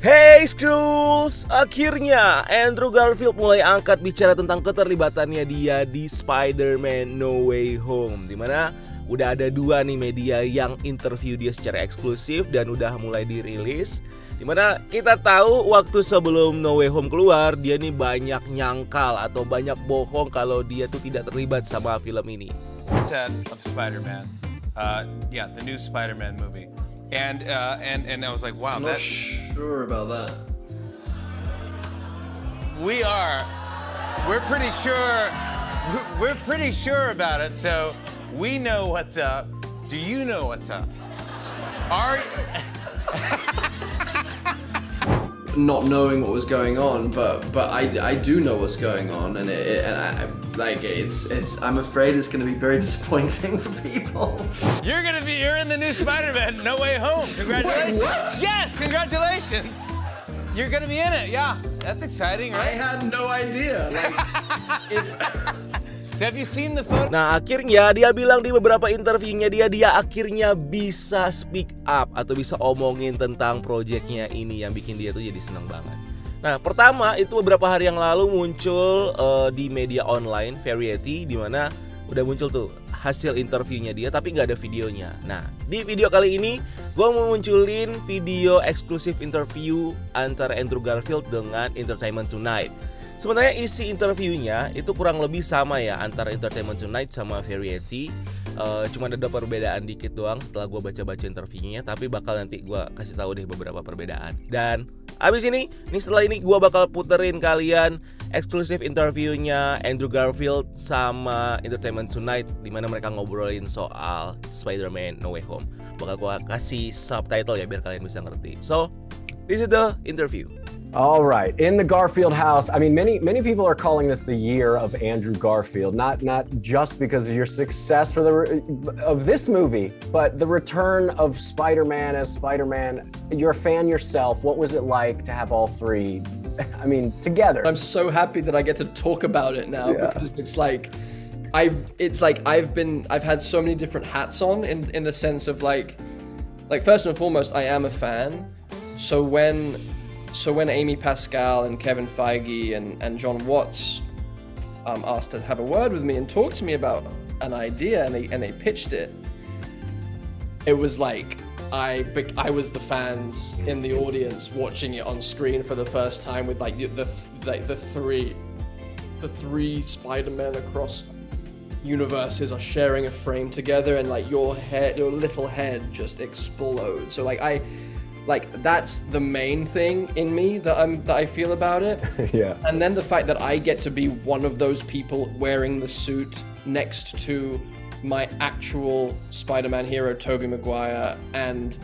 Hey Skrulls, akhirnya Andrew Garfield mulai angkat bicara tentang keterlibatannya dia di Spider-Man No Way Home, dimana udah ada 2 nih media yang interview dia secara eksklusif dan udah mulai dirilis. Dimana kita tahu waktu sebelum No Way Home keluar, dia nih banyak nyangkal atau banyak bohong kalau dia tuh tidak terlibat sama film ini. Set of Spider-Man, yeah, the new Spider-Man movie. And I was like, wow, I'm not sure about that. We're pretty sure about it. So we know what's up. Do you know what's up? Not knowing what was going on, but I do know what's going on, and I'm afraid it's going to be very disappointing for people. You're in the new Spider-Man No Way Home. Congratulations! Wait, what? Yes, congratulations! You're gonna be in it. Yeah, that's exciting, right? I had no idea. Have you seen the photo? Nah, akhirnya dia bilang di beberapa interviewnya dia akhirnya bisa speak up atau bisa omongin tentang proyeknya ini yang bikin dia tuh jadi senang banget. Nah, pertama itu beberapa hari yang lalu muncul di media online Variety, di mana udah muncul tuh hasil interviewnya dia tapi nggak ada videonya. Nah, di video kali ini gue mau munculin video eksklusif interview antara Andrew Garfield dengan Entertainment Tonight. Sebenarnya isi interviewnya itu kurang lebih sama ya antara Entertainment Tonight sama Variety. Cuma ada perbedaan dikit doang setelah gue baca-baca interviewnya, tapi bakal nanti gue kasih tahu deh beberapa perbedaan. Dan abis ini setelah ini gue bakal puterin kalian eksklusif interviewnya Andrew Garfield sama Entertainment Tonight, dimana mereka ngobrolin soal Spider-Man No Way Home. Bakal gue kasih subtitle ya biar kalian bisa ngerti. So, this is the interview. All right, in the Garfield house. I mean, many people are calling this the year of Andrew Garfield, not just because of your success of this movie, but the return of Spider-Man as Spider-Man. You're a fan yourself. What was it like to have all 3, I mean, together? I'm so happy that I get to talk about it now, because it's like I've had so many different hats on in the sense of like first and foremost, I am a fan. So when Amy Pascal and Kevin Feige and John Watts asked to have a word with me and talk to me about an idea, and they pitched it, it was like I was the fans in the audience watching it on screen for the first time with the three Spider-Men across universes are sharing a frame together, and like your little head just explodes. So that's the main thing in me that I feel about it. Yeah. And then the fact that I get to be one of those people wearing the suit next to my actual Spider-Man hero, Tobey Maguire, and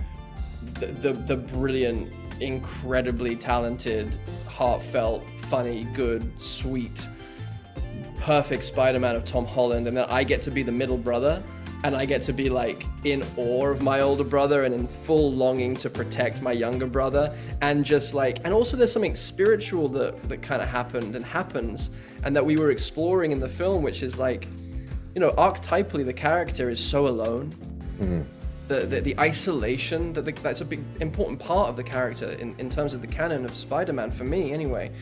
the brilliant, incredibly talented, heartfelt, funny, good, sweet, perfect Spider-Man of Tom Holland, and then I get to be the middle brother. And I get to be like in awe of my older brother and in full longing to protect my younger brother, and just like, and also there's something spiritual that kind of happened and happens and that we were exploring in the film, which is like, you know, archetypally the character is so alone. Mm-hmm. The isolation, that's a big important part of the character in terms of the canon of Spider-Man, for me anyway.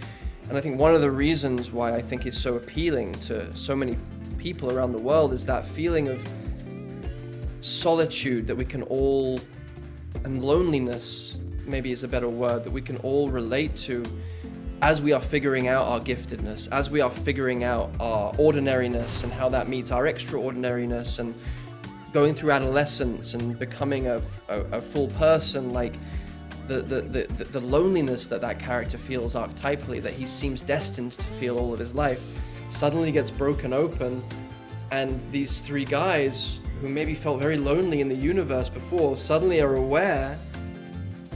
And I think one of the reasons why I think it's so appealing to so many people around the world is that feeling of solitude that we can all, and loneliness maybe is a better word, that we can all relate to as we are figuring out our giftedness, as we are figuring out our ordinariness and how that meets our extraordinariness, and going through adolescence and becoming a full person. Like the loneliness that character feels archetypally, that he seems destined to feel all of his life, suddenly gets broken open, and these 3 guys who maybe felt very lonely in the universe before suddenly are aware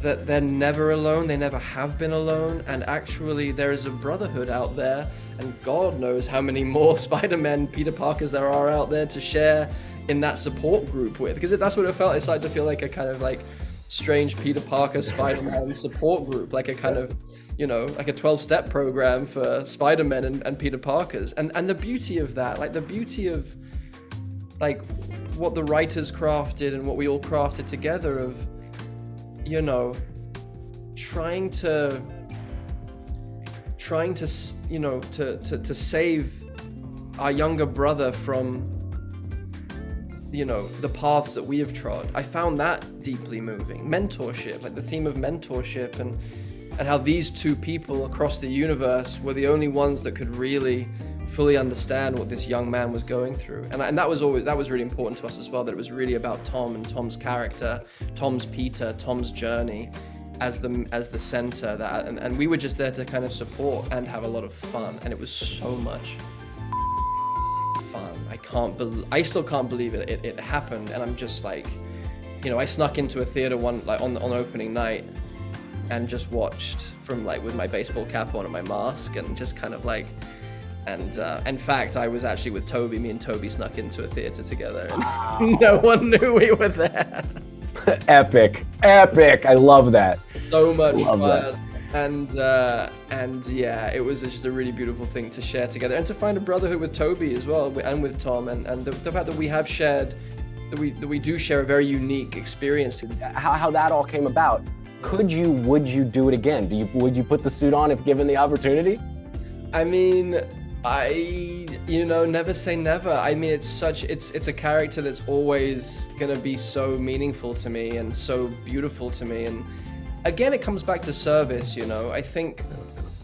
that they're never alone, they never have been alone, and actually there is a brotherhood out there, and God knows how many more Spider-Men, Peter Parkers there are out there to share in that support group with, because that's what it felt. It started to feel like a kind of like strange Peter Parker Spider-Man support group, like a kind of, you know, like a 12-step program for Spider-Men and Peter Parkers, and the beauty of that, like the beauty of like what the writers crafted and what we all crafted together of, you know, trying to you know, to save our younger brother from, you know, the paths that we have trod. I found that deeply moving. Mentorship, like the theme of mentorship, and how these two people across the universe were the only ones that could really fully understand what this young man was going through. And that was really important to us as well, that it was really about Tom and Tom's character, Tom's Peter, Tom's journey as the center, and we were just there to kind of support and have a lot of fun, and it was so much fun. I still can't believe it happened, and I'm just like, you know, I snuck into a theater on opening night and just watched from, like, with my baseball cap on and my mask, and just kind of like, and in fact, I was actually with Toby. Me and Toby snuck into a theater together, and no one knew we were there. Epic. I love that. So much fun. And yeah, it was just a really beautiful thing to share together, and to find a brotherhood with Toby as well, and with Tom, and the fact that we have shared, that we do share a very unique experience. How that all came about. Would you do it again? Would you put the suit on if given the opportunity? I mean, you know, never say never. I mean, it's a character that's always gonna be so meaningful to me and so beautiful to me. And again, it comes back to service, you know. I think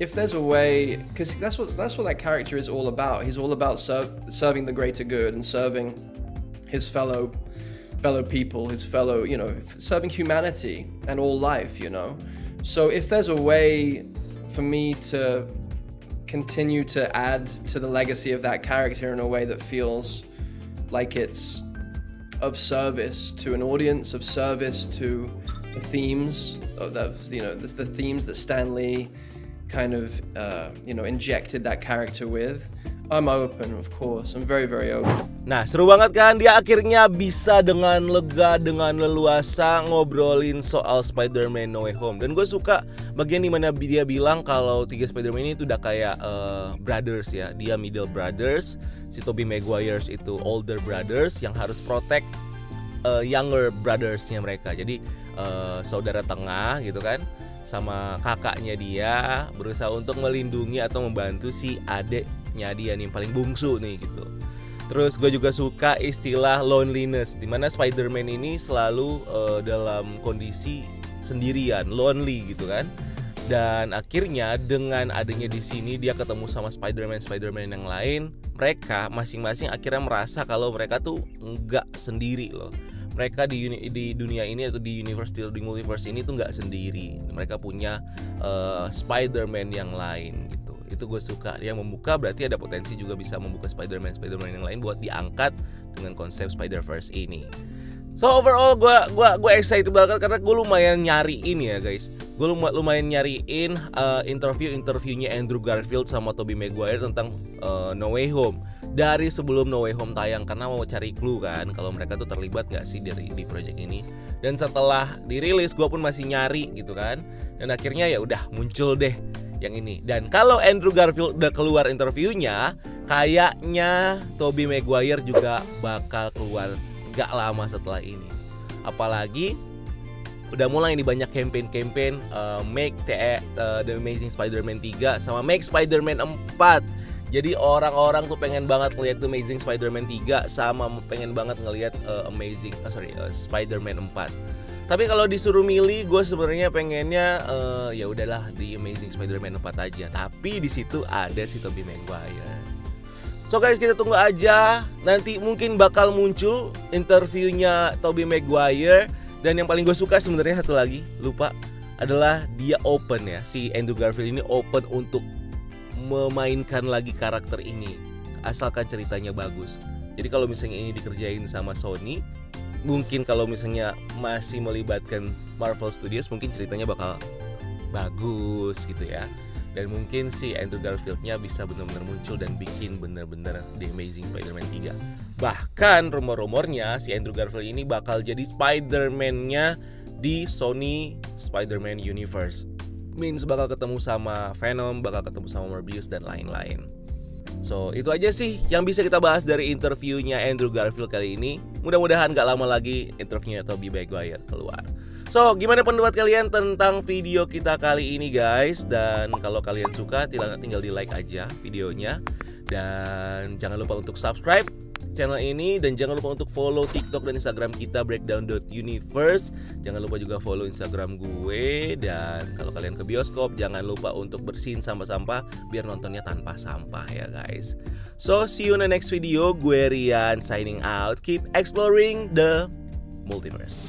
if there's a way, because that's what that character is all about. He's all about serving the greater good and serving his fellow people, his fellow, you know, serving humanity and all life, you know. So if there's a way for me to continue to add to the legacy of that character in a way that feels like it's of service to an audience, of service to the themes of the, you know, the themes that Stan Lee kind of you know, injected that character with, I'm open, of course. I'm very, very open. Nah, seru banget kan? Dia akhirnya bisa dengan lega, dengan leluasa ngobrolin soal Spider-Man No Way Home. Dan gue suka bagian dimana dia bilang kalau tiga Spider-Man ini tuh udah kayak brothers ya. Dia middle brothers, si Tobey Maguire itu older brothers yang harus protect younger brothersnya mereka. Jadi saudara tengah gitu kan, sama kakaknya dia berusaha untuk melindungi atau membantu si adeknya dia nih, yang paling bungsu nih gitu. Terus gue juga suka istilah loneliness, dimana Spider-Man ini selalu dalam kondisi sendirian, lonely gitu kan. Dan akhirnya dengan adanya di sini dia ketemu sama Spider-Man yang lain, mereka masing-masing akhirnya merasa kalau mereka tuh nggak sendiri loh. Mereka di dunia ini atau di multiverse ini tuh nggak sendiri. Mereka punya Spider-Man yang lain gitu. Itu gue suka. Yang membuka berarti ada potensi juga bisa membuka Spider-Man yang lain buat diangkat dengan konsep Spider-Verse ini. So overall gue excited banget karena gue lumayan nyariin ya guys. Gue lumayan nyariin interviewnya Andrew Garfield sama Tobey Maguire tentang No Way Home dari sebelum No Way Home tayang, karena mau cari clue kan kalau mereka tuh terlibat gak sih di project ini. Dan setelah dirilis gue pun masih nyari gitu kan, dan akhirnya ya udah muncul deh yang ini. Dan kalau Andrew Garfield udah keluar interviewnya, kayaknya Tobey Maguire juga bakal keluar gak lama setelah ini. Apalagi udah mulai nih banyak campaign Make The Amazing Spider-Man 3 sama Make Spider-Man 4. Jadi orang-orang tuh pengen banget ngeliat The Amazing Spider-Man 3 sama pengen banget ngeliat Spider-Man 4. Tapi kalau disuruh milih, gue sebenarnya pengennya ya udahlah di Amazing Spider-Man 4 aja. Tapi di situ ada si Tobey Maguire. So guys, kita tunggu aja. Nanti mungkin bakal muncul interviewnya Tobey Maguire. Dan yang paling gue suka sebenarnya satu lagi, lupa, adalah dia open ya. Si Andrew Garfield ini open untuk memainkan lagi karakter ini asalkan ceritanya bagus. Jadi kalau misalnya ini dikerjain sama Sony, mungkin kalau misalnya masih melibatkan Marvel Studios, mungkin ceritanya bakal bagus gitu ya. Dan mungkin si Andrew Garfield-nya bisa benar-benar muncul dan bikin benar-benar The Amazing Spider-Man 3. Bahkan rumor-rumornya si Andrew Garfield ini bakal jadi Spider-Man-nya di Sony Spider-Man Universe. Means bakal ketemu sama Venom, bakal ketemu sama Morbius dan lain-lain. So itu aja sih yang bisa kita bahas dari interviewnya Andrew Garfield kali ini. mudah-mudahan gak lama lagi interviewnya Tobey Maguire keluar. So, gimana pendapat kalian tentang video kita kali ini guys? Dan kalau kalian suka tinggal di like aja videonya. Dan jangan lupa untuk subscribe channel ini. Dan jangan lupa untuk follow TikTok dan Instagram kita breakdown.universe. Jangan lupa juga follow Instagram gue. Dan kalau kalian ke bioskop, jangan lupa untuk bersihin sampah-sampah biar nontonnya tanpa sampah ya guys. So, see you in the next video. Gue Rian signing out. Keep exploring the multiverse.